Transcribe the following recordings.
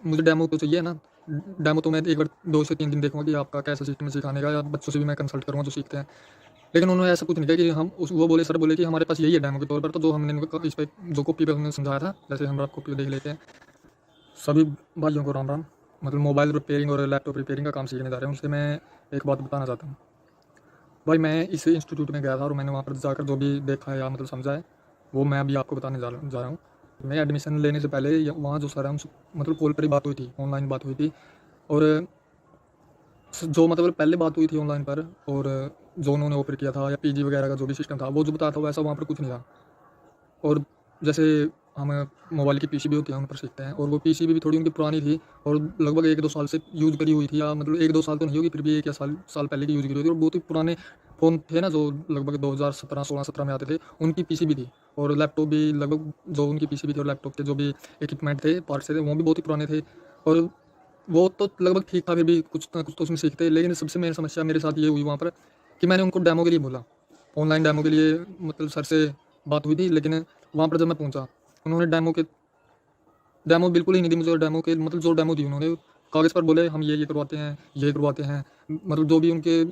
मुझे डेमो तो चाहिए ना। डेमो तो मैं एक बार 2 से 3 दिन देखूँगा कि आपका कैसा सिस्टम है सिखाने का, या बच्चों से भी मैं कंसल्ट करूँगा जो सीखते हैं। लेकिन उन्होंने ऐसा कुछ नहीं किया कि हम उस वो बोले, सर बोले कि हमारे पास यही है डेमो के तौर पर, तो जो हमने इनको इस पे जो कॉपी पे हमने समझाया था, जैसे हम आप कॉपी देख लेते हैं। सभी भाइयों को राम राम। मतलब मोबाइल रिपेयरिंग और लैपटॉप रिपेयरिंग का काम सीखने जा रहे हैं, उनसे मैं एक बात बताना चाहता हूँ। भाई मैं इस इंस्टीट्यूट में गया था और मैंने वहाँ पर जाकर जो भी देखा है या मतलब समझा है, वो मैं अभी आपको बताने जा रहा हूँ। मैं एडमिशन लेने से पहले वहाँ जो सर है उनसे मतलब कॉल पर ही बात हुई थी, ऑनलाइन बात हुई थी। और जो मतलब पहले बात हुई थी ऑनलाइन पर, और जो उन्होंने ऑफर किया था या पीजी वगैरह का जो भी सिस्टम था, वो जो बताया था वैसा वहाँ पर कुछ नहीं था। और जैसे हम मोबाइल की पीसीबी होती है उन पर सीखते हैं, और वो पीसीबी भी थोड़ी उनकी पुरानी थी और लगभग 1-2 साल से यूज़ करी हुई थी, या मतलब 1-2 साल तो नहीं होगी, फिर भी 1 या साल पहले की यूज़ करी हुई थी। और बहुत ही पुराने फ़ोन थे ना, जो लगभग 2016 में आते थे, उनकी पीसीबी थी। और लैपटॉप भी लगभग जो उनकी पीसीबी थी और लैपटॉप के जो भी इक्विपमेंट थे, पार्ट्स थे, वो भी बहुत ही पुराने थे। और वो तो लगभग ठीक था, फिर भी कुछ ना कुछ तो उसमें सीखते। लेकिन सबसे मेन समस्या मेरे साथ ये हुई वहाँ पर कि मैंने उनको डेमो के लिए बोला, ऑनलाइन डेमो के लिए, मतलब सर से बात हुई थी। लेकिन वहाँ पर जब मैं पहुँचा, उन्होंने डेमो बिल्कुल ही नहीं दी मुझे। डेमो के मतलब जो डेमो दी उन्होंने, कागज़ पर बोले हम ये करवाते हैं, ये करवाते हैं। मतलब जो भी उनके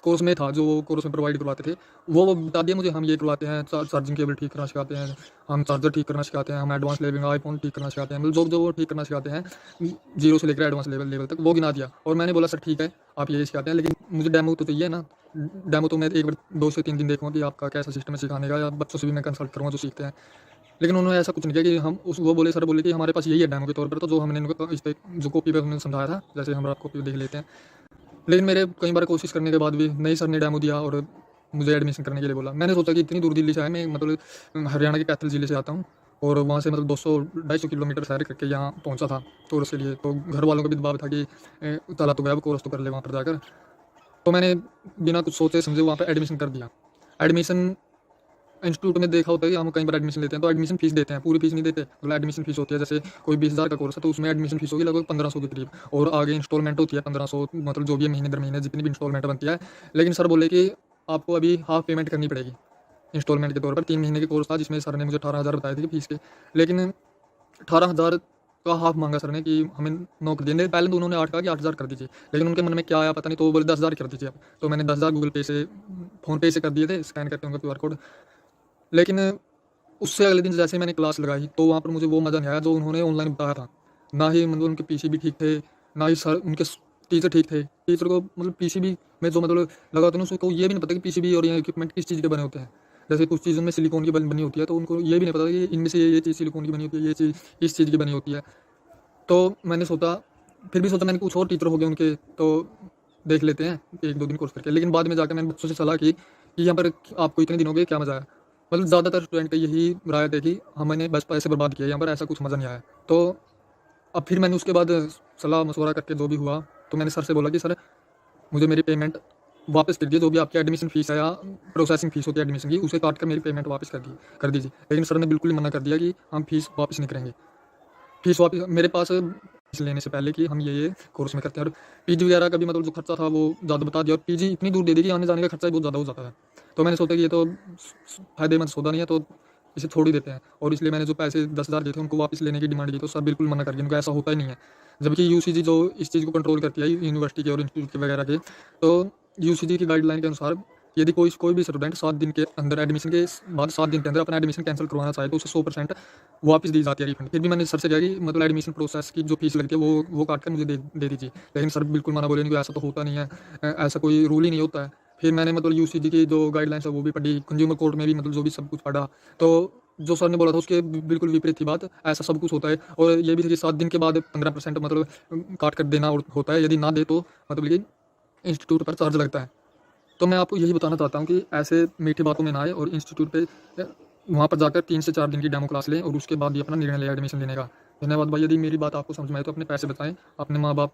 कोर्स में था, जो वो कोर्स में प्रोवाइड करवाते थे, वो बता दिया मुझे, हम ये करवाते हैं, चार्जिंग केबल ठीक करना सिखाते हैं, हम चार्जर ठीक करना सिखाते हैं, हम एडवांस लेवल आईफ़ोन ठीक करना सिखाते हैं। मतलब जो वो ठीक करना सिखाते हैं, 0 से लेकर एडवांस लेवल तक, वो गिना दिया। और मैंने बोला सर ठीक है, आप ये सिखाते हैं, लेकिन मुझे डेमो तो चाहिए ना। डेमो तो मैं एक बार 2 से 3 दिन देखूँगा कि आपका कैसा सिस्टम है सिखाने का, या बच्चों से भी मैं कंसल्ट करूँगा जो सीखते हैं। लेकिन उन्होंने ऐसा कुछ नहीं किया कि हम उस वो बोले, सर बोले कि हमारे पास यही है डेमो के तौर पर, तो जो हमने इनको इस पे जो कॉपी पे हमने समझाया था, जैसे हम आप कॉपी देख लेते हैं। लेकिन मेरे कई बार कोशिश करने के बाद भी नहीं, सर ने डेमो दिया और मुझे एडमिशन करने के लिए बोला। मैंने सोचा कि इतनी दूर दिल्ली से आया, मैं मतलब हरियाणा के कैथल ज़िले से आता हूँ, और वहाँ से मतलब 200-250 किलोमीटर सैर करके यहाँ पहुँचा था कोर्स के लिए। तो घर वालों का भी दबाव था कि चला तो गया, अब कोर्स तो कर ले वहाँ पर जाकर। तो मैंने बिना कुछ सोचे समझे वहाँ पर एडमिशन कर दिया। एडमिशन इंस्टीट्यूट में देखा होता है कि हम कई बार एडमिशन लेते हैं तो एडमिशन फीस देते हैं, पूरी फीस नहीं देते। मतलब एडमिशन फीस होती है, जैसे कोई 20,000 का कोर्स है तो उसमें एडमिशन फीस होगी लगभग 1500 के करीब, और आगे इंस्टॉलमेंट होती है 1500, मतलब जो भी है महीने दर महीने जितनी भी इंस्टॉलमेंट बनती है। लेकिन सर बोले कि आपको अभी हाफ पेमेंट करनी पड़ेगी इंस्टॉलमेंट के तौर पर। 3 महीने के कोर्स था जिसमें सर ने मुझे 18,000 बताए थे फीस के। लेकिन 18,000 का हाफ मांगा सर ने कि हमें 9 कर दिए। पहले तो उन्होंने 8 कहा कि 8,000 कर दीजिए, लेकिन उनके मन में क्या आया पता नहीं, तो वो बोले 10,000 कर दीजिए अब। तो मैंने 10,000 गूगल पे से, फ़ोन पे से कर दिए थे, स्कैन करके उनका क्यूआर कोड। लेकिन उससे अगले दिन जैसे ही मैंने क्लास लगाई, तो वहाँ पर मुझे वो मज़ा नहीं आया जो उन्होंने ऑनलाइन बताया था। ना ही मतलब उनके पीसीबी ठीक थे, ना ही सर उनके टीचर ठीक थे। टीचर को मतलब पीसीबी में जो मतलब लगा होता है ना, उसको ये भी नहीं पता कि पीसीबी और ये इक्विपमेंट किस चीज़ के बने होते हैं। जैसे कुछ चीज़ों में सिलिकॉन की बनी होती है, तो उनको ये भी नहीं पता कि इनमें से ये चीज़ सिलिकॉन की बनी होती है, ये चीज़ इस चीज़ की बनी होती है। तो मैंने सोचा, फिर भी सोचा मैंने कुछ और टीचर हो गए उनके, तो देख लेते हैं 1-2 दिन कोर्स करके। लेकिन बाद में जाकर मैंने बच्चों से सलाह की कि यहाँ पर आपको इतने दिन हो गए, क्या मज़ा आया? मतलब ज़्यादातर स्टूडेंट का यही राय थी कि हमने बस पैसे बर्बाद किए, यहाँ पर ऐसा कुछ मज़ा नहीं आया। तो अब फिर मैंने उसके बाद सलाह मशवरा करके जो भी हुआ, तो मैंने सर से बोला कि सर मुझे मेरी पेमेंट वापस कर दीजिए, जो भी आपकी एडमिशन फ़ीस है या प्रोसेसिंग फ़ीस होती है एडमिशन की, उसे काट कर मेरी पेमेंट वापस कर दीजिए। लेकिन सर ने बिल्कुल ही मना कर दिया कि हम फ़ीस वापस नहीं करेंगे। फीस वापस मेरे पास फीस लेने से पहले कि हम ये कोर्स में करते हैं। और पीजी वगैरह का भी मतलब जो खर्चा था वो ज़्यादा बता दिया, और पीजी इतनी दूर दे दी कि आने जाने का खर्चा भी बहुत ज़्यादा हो जाता है। तो मैंने सोचा कि ये तो फ़ायदेमंद सौदा नहीं है, तो इसे छोड़ ही देते हैं। और इसलिए मैंने जो पैसे 10,000 दिए थे उनको वापस लेने की डिमांड की, तो सर बिल्कुल मना कर दिया, उनको ऐसा होता ही नहीं है। जबकि यूसीजी जो इस चीज़ को कंट्रोल करती है यूनिवर्सिटी के और इंस्टीट्यूट के वगैरह के, तो यूसीजी की गाइडलाइन के अनुसार यदि कोई भी स्टूडेंट 7 दिन के अंदर, एडमिशन के बाद 7 दिन के अंदर अपना एडमिशन कैंसिल करवाना चाहे, तो उसे 100% वापस दी जाती है रिफंड। फिर भी मैंने सर से कहा कि मतलब एडमिशन प्रोसेस की जो फीस लगती है वो काट कर मुझे दे दीजिए। लेकिन सर बिल्कुल मना बोले, नहीं ऐसा तो होता नहीं है, ऐसा कोई रूल ही नहीं होता है। फिर मैंने मतलब यूसीजी की जो गाइडलाइंस है वो भी पढ़ी, कंज्यूमर कोर्ट में भी मतलब जो भी सब कुछ पढ़ा, तो जो सर ने बोला था उसके बिल्कुल विपरीत थी बात। ऐसा सब कुछ होता है, और ये भी था कि 7 दिन के बाद 15% मतलब काट कर देना होता है, यदि ना दे तो मतलब कि इंस्टीट्यूट पर चार्ज लगता है। तो मैं आपको यही बताना चाहता हूँ कि ऐसे मीठी बातों में ना आए, और इंस्टीट्यूट पे वहाँ पर जाकर 3 से 4 दिन की डेमो क्लास लें, और उसके बाद ही अपना निर्णय लें एडमिशन लेने का। धन्यवाद भाई, यदि मेरी बात आपको समझ में आए तो अपने पैसे बचाएँ, अपने माँ बाप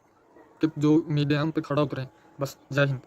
की जो उम्मीदें हैं उन पर खड़ा उतरें। बस, जय हिंद।